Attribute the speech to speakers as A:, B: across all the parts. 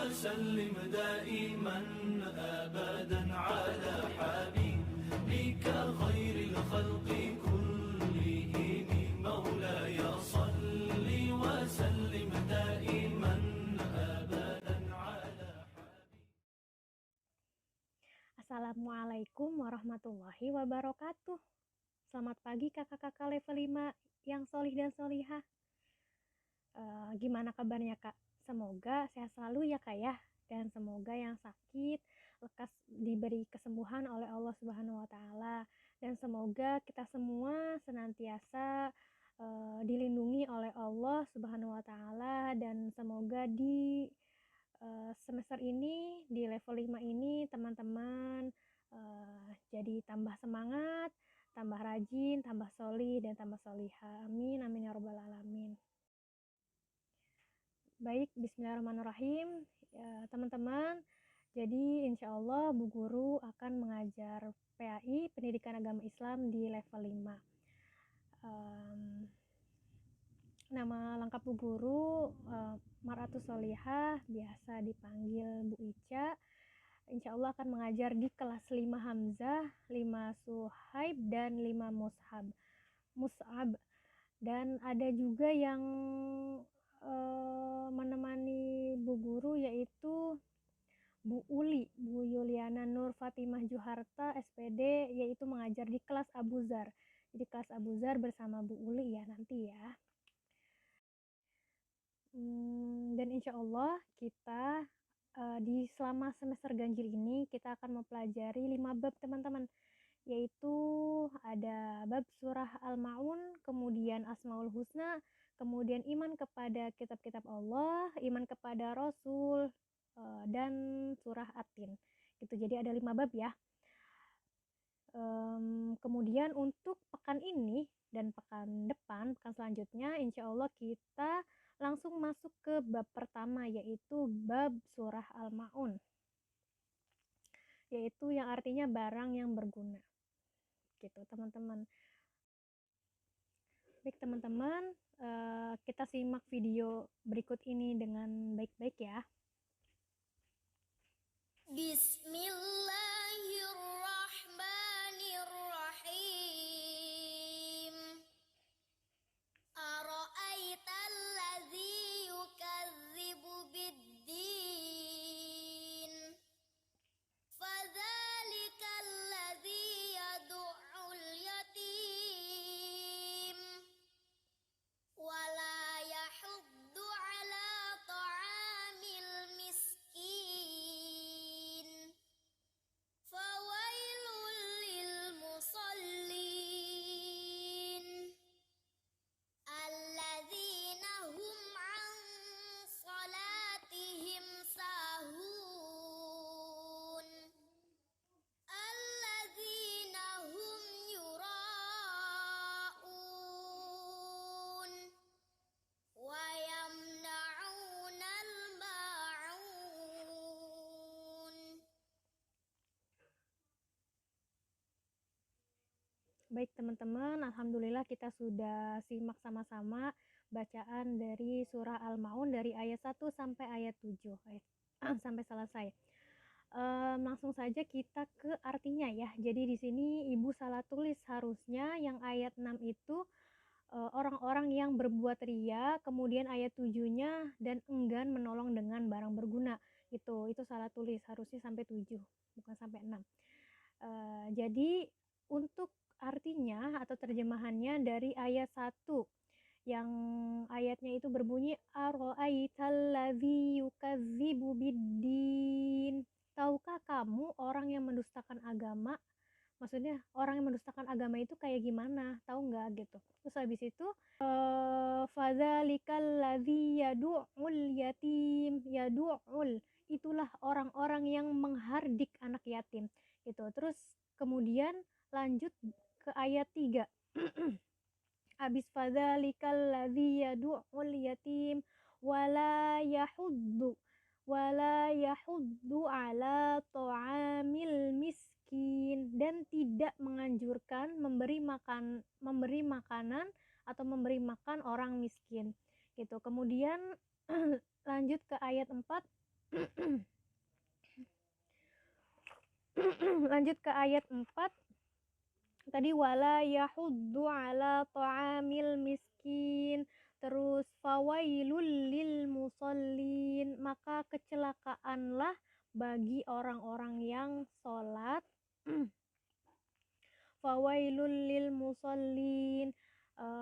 A: وسلم دائما أبدا على حبيبك خير الخلق كلهم مولاي صل وسلم دائما أبدا على حبيبك.
B: Assalamualaikum warahmatullahi wabarakatuh. Selamat pagi kakak-kakak level 5 yang solih dan solihah. Gimana kabarnya kak? Semoga sehat selalu ya kak ya. Dan semoga yang sakit lekas diberi kesembuhan oleh Allah Subhanahu wa Ta'ala. Dan semoga kita semua senantiasa dilindungi oleh Allah Subhanahu wa Ta'ala. Dan semoga di semester ini, di level 5 ini, teman-teman jadi tambah semangat, tambah rajin, tambah solih, dan tambah solihah. Amin, amin ya robbal alamin. Baik, bismillahirrahmanirrahim. Ya, teman-teman, jadi insya Allah Bu Guru akan mengajar PAI, Pendidikan Agama Islam di level 5. Nama lengkap Bu Guru Maratus Solihah, biasa dipanggil Bu Ica. Insya Allah akan mengajar di kelas 5 Hamzah, 5 Suhaib, dan 5 Mus'ab. Dan ada juga yang menemani Bu Guru, yaitu Bu Uli, Bu Yuliana Nur Fatimah Juharta, SPD, yaitu mengajar di kelas Abu Zar. Jadi kelas Abu Zar bersama Bu Uli ya nanti ya. Dan insya Allah kita di selama semester ganjil ini kita akan mempelajari 5 bab teman-teman, yaitu ada bab surah Al-Ma'un, kemudian Asmaul Husna, kemudian iman kepada kitab-kitab Allah, iman kepada Rasul, dan surah At-Tin gitu. Jadi ada 5 bab ya. Kemudian untuk pekan ini dan pekan depan, pekan selanjutnya, insya Allah kita langsung masuk ke bab pertama, yaitu bab surah Al-Ma'un, yaitu yang artinya barang yang berguna gitu teman-teman. Baik teman-teman, kita simak video berikut ini dengan baik-baik ya.
C: Bismillahirrahmanirrahim. Ara'aital ladzi yukadzibu biddin. Fadzalikal ladzi yad'ul yatim wa la yahuddu 'ala ta'amil miskin. Fawailul lil musallin alladzina hum 'an salatihim sahun alladzina hum yura'un wa yamna'unal ma'un.
B: Baik teman-teman, alhamdulillah kita sudah simak sama-sama bacaan dari surah Al-Ma'un dari ayat 1 sampai ayat 7 sampai selesai. Langsung saja kita ke artinya ya. Jadi di sini Ibu salah tulis, harusnya yang ayat 6 itu orang-orang yang berbuat ria, kemudian ayat 7-nya dan enggan menolong dengan barang berguna. Itu salah tulis, harusnya sampai 7, bukan sampai 6. Jadi untuk artinya atau terjemahannya dari ayat 1 yang ayatnya itu berbunyi ara'aital ladzi yukadzibu biddin. Tahukah kamu orang yang mendustakan agama? Maksudnya orang yang mendustakan agama itu kayak gimana? Tahu nggak gitu. Terus habis itu fadzalikal ladzi yad'ul yatim. Yad'ul, itulah orang-orang yang menghardik anak yatim gitu. Terus kemudian lanjut ke ayat 3. Habis fadzalikal ladzi yad'ul yatim wala yahuddu ala ta'amil miskin, dan tidak menganjurkan memberi makanan atau memberi makan orang miskin gitu. Kemudian lanjut ke ayat 4. Lanjut ke ayat 4. Tadi wala yahuddu ala ta'amil miskin, terus fawailul lil musallin, maka kecelakaanlah bagi orang-orang yang sholat. Fawailul lil musallin,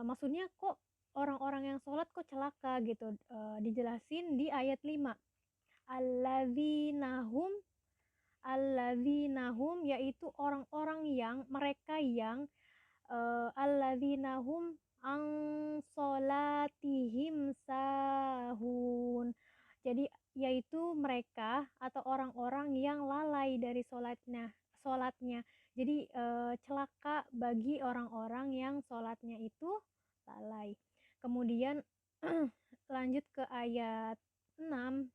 B: maksudnya kok orang-orang yang sholat kok celaka gitu. Dijelasin di ayat 5. Alladzinahum yaitu orang-orang yang mereka yang alladzinahum ang sholatihim sahun. Jadi yaitu mereka atau orang-orang yang lalai dari sholatnya. Jadi celaka bagi orang-orang yang sholatnya itu lalai. Kemudian lanjut ke ayat 6.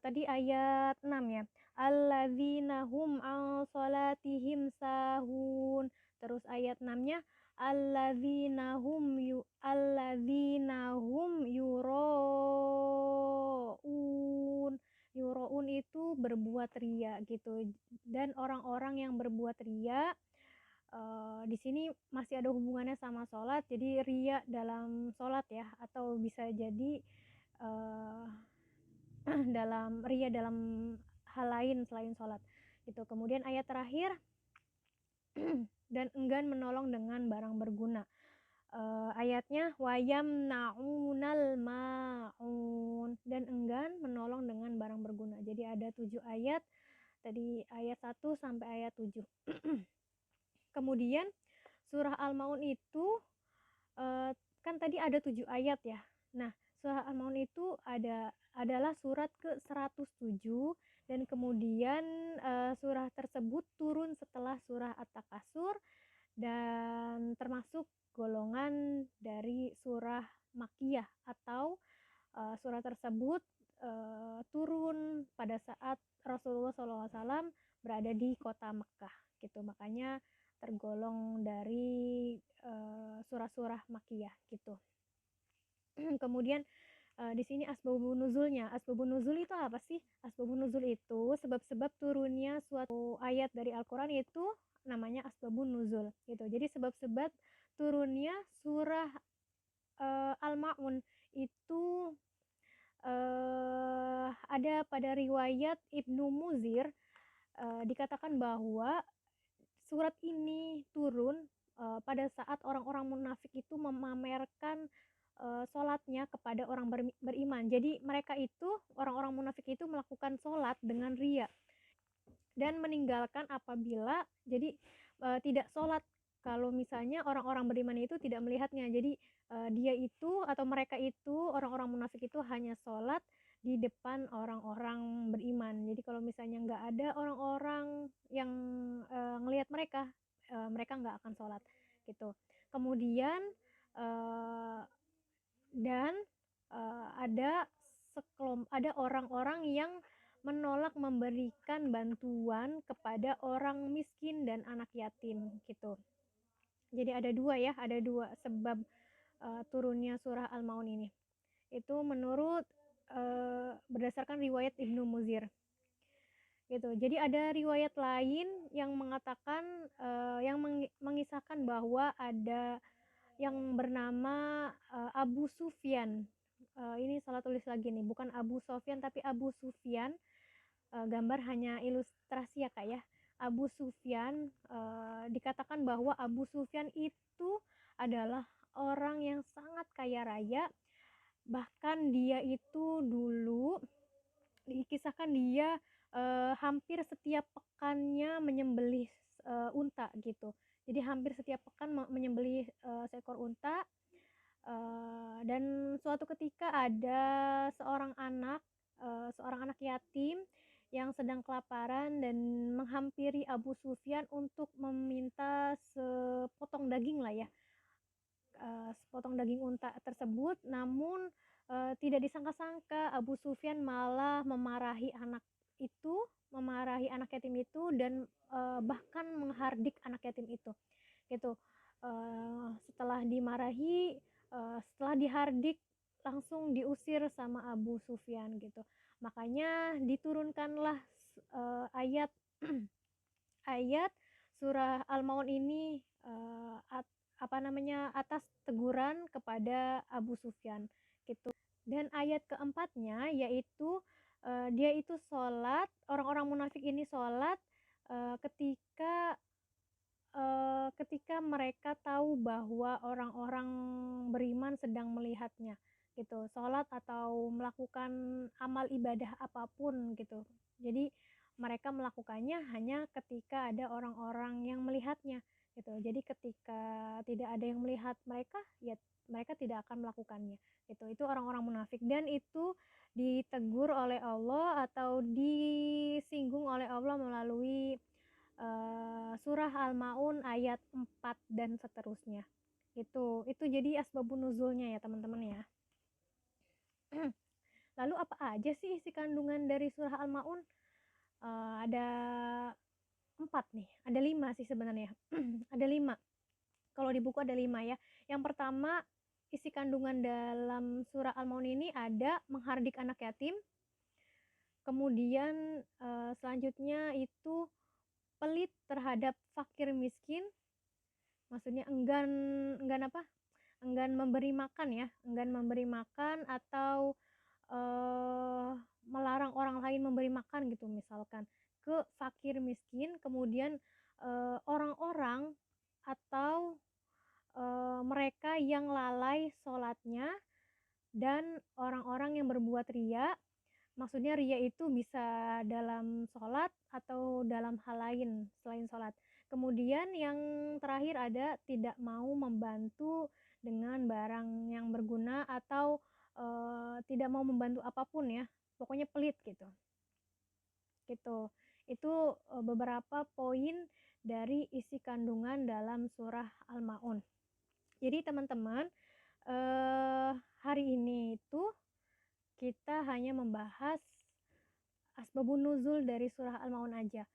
B: Tadi ayat 6 ya. Alladzina hum an salatihim sahun. Terus ayat 6-nya alladzina hum yuraun. Yuraun itu berbuat ria gitu. Dan orang-orang yang berbuat ria di sini masih ada hubungannya sama sholat. Jadi ria dalam sholat ya, atau bisa jadi dalam ria dalam hal lain selain sholat gitu. Kemudian ayat terakhir dan enggan menolong dengan barang berguna. Ayatnya wayam naunal maun, dan enggan menolong dengan barang berguna. Jadi ada 7 ayat, tadi ayat 1 sampai ayat 7. Kemudian surah Al-Maun itu kan tadi ada 7 ayat ya. Nah, surah Al-Maun itu adalah surat ke-107, dan kemudian surah tersebut turun setelah surah At-Takasur dan termasuk golongan dari surah Makkiyah, atau surah tersebut turun pada saat Rasulullah SAW berada di kota Mekah gitu. Makanya tergolong dari surah-surah Makkiyah gitu. Kemudian di sini asbabun nuzulnya. Asbabun nuzul itu apa sih? Asbabun nuzul itu sebab-sebab turunnya suatu ayat dari Al-Qur'an itu namanya asbabun nuzul gitu. Jadi sebab-sebab turunnya surah Al-Maun itu ada pada riwayat Ibnu Muzir, dikatakan bahwa surat ini turun pada saat orang-orang munafik itu memamerkan sholatnya kepada orang beriman. Jadi mereka itu, orang-orang munafik itu melakukan sholat dengan ria dan meninggalkan apabila jadi tidak sholat kalau misalnya orang-orang beriman itu tidak melihatnya. Jadi dia itu atau mereka itu, orang-orang munafik itu hanya sholat di depan orang-orang beriman. Jadi kalau misalnya nggak ada orang-orang yang ngelihat mereka, mereka nggak akan sholat gitu. Kemudian dan ada orang-orang yang menolak memberikan bantuan kepada orang miskin dan anak yatim gitu. Jadi ada dua sebab turunnya surah Al-Maun ini. Itu menurut berdasarkan riwayat Ibnu Muzir gitu. Jadi ada riwayat lain yang mengatakan yang mengisahkan bahwa ada yang bernama Abu Sufyan. Ini salah tulis lagi nih, bukan Abu Sofyan tapi Abu Sufyan. Gambar hanya ilustrasi ya Kak ya. Abu Sufyan, dikatakan bahwa Abu Sufyan itu adalah orang yang sangat kaya raya. Bahkan dia itu dulu dikisahkan dia hampir setiap pekannya menyembelih unta gitu. Jadi hampir setiap pekan menyembelih seekor unta. Dan suatu ketika ada seorang anak yatim yang sedang kelaparan dan menghampiri Abu Sufyan untuk meminta sepotong daging lah ya, sepotong daging unta tersebut. Namun tidak disangka-sangka Abu Sufyan malah memarahi anak yatim itu dan bahkan menghardik anak yatim itu gitu. Setelah dihardik langsung diusir sama Abu Sufyan gitu. Makanya diturunkanlah ayat ayat surah Al-Maun ini atas teguran kepada Abu Sufyan gitu. Dan ayat keempatnya yaitu dia itu sholat, orang-orang munafik ini sholat ketika mereka tahu bahwa orang-orang beriman sedang melihatnya gitu, sholat atau melakukan amal ibadah apapun gitu. Jadi mereka melakukannya hanya ketika ada orang-orang yang melihatnya gitu. Jadi ketika tidak ada yang melihat mereka, ya mereka tidak akan melakukannya gitu. Itu orang-orang munafik, dan itu ditegur oleh Allah atau disinggung oleh Allah melalui surah Al-Maun ayat 4 dan seterusnya. Itu jadi asbabun nuzulnya ya teman-teman ya. Lalu apa aja sih isi kandungan dari surah Al-Maun? Ada 4 nih, ada 5 sih sebenarnya. Ada 5. Kalau di buku ada 5 ya. Yang pertama, isi kandungan dalam surah Al-Maun ini ada menghardik anak yatim. Kemudian selanjutnya itu pelit terhadap fakir miskin, maksudnya enggan memberi makan ya, enggan memberi makan atau melarang orang lain memberi makan gitu misalkan ke fakir miskin. Kemudian orang-orang atau mereka yang lalai sholatnya, dan orang-orang yang berbuat riya. Maksudnya riya itu bisa dalam sholat atau dalam hal lain selain sholat. Kemudian yang terakhir ada tidak mau membantu dengan barang yang berguna atau tidak mau membantu apapun ya. Pokoknya pelit gitu. Itu beberapa poin dari isi kandungan dalam surah Al-Maun. Jadi teman-teman, hari ini itu kita hanya membahas asbabun nuzul dari surah Al-Maun aja.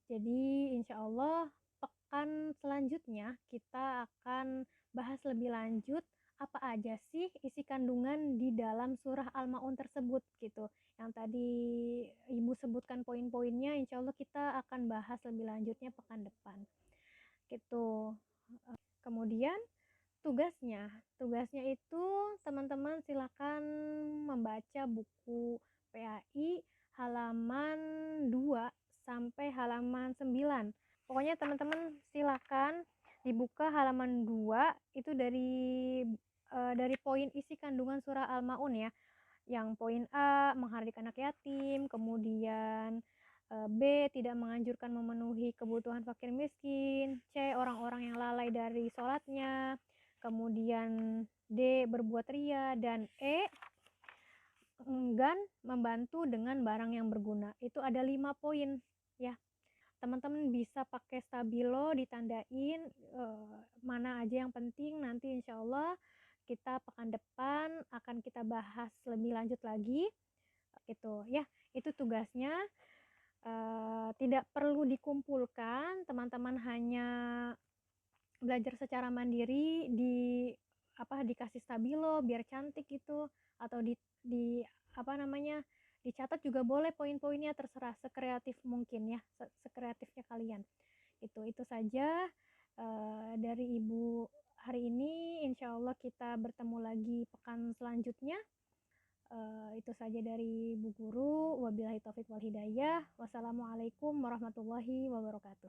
B: Jadi insya Allah pekan selanjutnya kita akan bahas lebih lanjut apa aja sih isi kandungan di dalam surah Al-Maun tersebut gitu. Yang tadi Ibu sebutkan poin-poinnya, insya Allah kita akan bahas lebih lanjutnya pekan depan gitu. Kemudian tugasnya itu teman-teman silakan membaca buku PAI halaman 2 sampai halaman 9. Pokoknya teman-teman silakan dibuka halaman 2 itu dari poin isi kandungan surah Al-Maun ya. Yang poin A, menghardik anak yatim, kemudian B, tidak menganjurkan memenuhi kebutuhan fakir miskin, C, orang-orang yang lalai dari sholatnya, kemudian D, berbuat ria, dan E, enggan membantu dengan barang yang berguna. Itu ada 5 poin ya. Teman-teman bisa pakai stabilo ditandain mana aja yang penting. Nanti insya Allah kita pekan depan akan kita bahas lebih lanjut lagi gitu ya. Itu tugasnya, tidak perlu dikumpulkan, teman-teman hanya belajar secara mandiri dikasih stabilo biar cantik gitu, atau dicatat juga boleh poin-poinnya, terserah, sekreatif mungkin ya, sekreatifnya kalian. Itu saja dari Ibu hari ini. Insya Allah kita bertemu lagi pekan selanjutnya. Itu saja dari Bu Guru. Wabillahi taufiq wal hidayah. Wassalamualaikum warahmatullahi wabarakatuh.